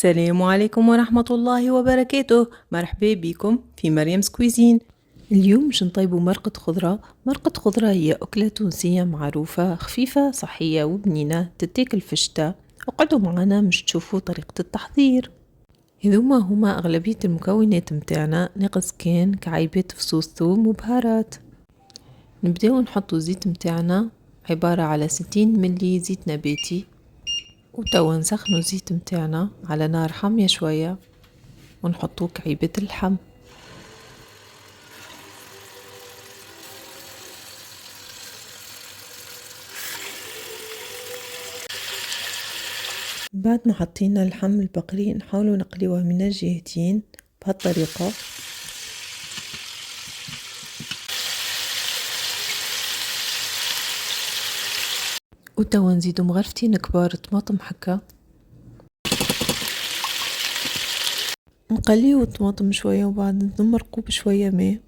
السلام عليكم ورحمة الله وبركاته. مرحبا بكم في مريم's كويزين. اليوم باش نطيبوا مرقة خضرة. مرقة خضرة هي أكلة تونسية معروفة، خفيفة صحية وبنينة، تتاكل في الشتاء. اقعدوا معنا مش تشوفوا طريقة التحضير. هما أغلبية المكونات متاعنا، ناقص كان كعيبات فصوص ثوم وبهارات. نبداو نحطوا زيت متاعنا عبارة على 60 ملي زيت نباتي، وتوا نسخنوا الزيت متاعنا على نار حامية شوية ونحطوا كعيبة اللحم. بعد ما حطينا اللحم البقري نحاولوا نقليوه من الجهتين بهالطريقة. وتوا نزيدوا مغرفتين كبار طماطم حكة، نقليو الطماطم شوية وبعد نمرقوا بشوية ماء.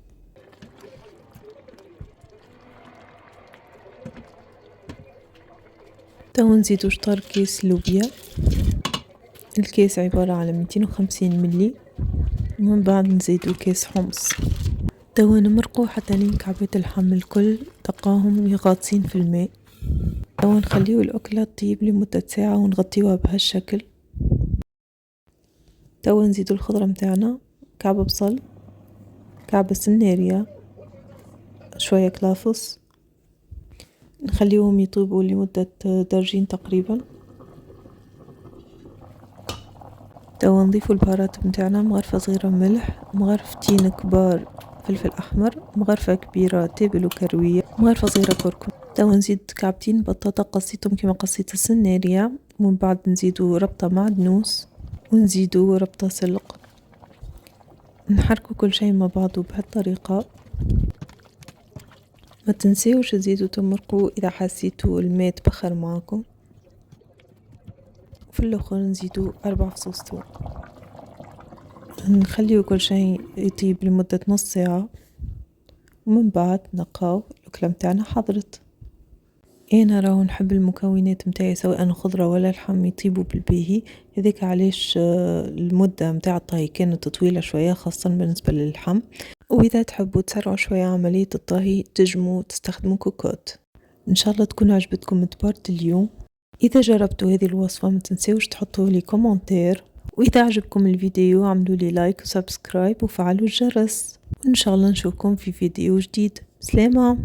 توا نزيدوا شطر كيس لوبيا، الكيس عبارة على 250 ملي، ومن بعد نزيدوا كيس حمص. توا نمرقوا حتى لين كعبات اللحم الكل تلقاهم غاطسين في الماء. توا نخليو الأكلة تطيب لمدة ساعة ونغطيوها بهالشكل. توا نزيدو الخضرة متاعنا، كعب بصل، كعب سناريا، شوية كلافس، نخليوهم يطيبوا لمدة درجين تقريبا. توا نضيفو البهارات متاعنا، مغرفة صغيرة ملح، مغرفتين كبار فلفل أحمر، مغرفة كبيرة تابل وكروية، مغرفة صغيرة كركم. توا نزيد كعبتين بطاطا قصيتهم كما قصيت السناريا، ومن بعد نزيدو ربطة معدنوس ونزيدو ربطة سلق. نحركو كل شيء مع بعضه بهالطريقة. ما تنسيوش تزيدوا تمرقوا إذا حسيتوا الماء تبخر معاكم. وفي الأخر نزيدوا 4 فصوص ثوم. نخليو كل شيء يطيب لمدة نص ساعة، ومن بعد نقاو الأكلة متاعنا حضرت. انا راهو نحب المكونات متاعي سواء خضرة ولا لحم يطيبوا بالباهي، هذاك علاش المدة متاع الطهي كانت طويلة شوية خاصة بالنسبة للحم. واذا تحبوا تسرعوا شوية عملية الطهي تجموا تستخدموا كوكوت. ان شاء الله تكون عجبتكم تبارت اليوم. اذا جربتوا هذه الوصفة ما تنسوش تحطوا لي كومنتير، واذا عجبكم الفيديو عملوا لي لايك وسبسكرايب وفعلوا الجرس، وان شاء الله نشوفكم في فيديو جديد. سلامة.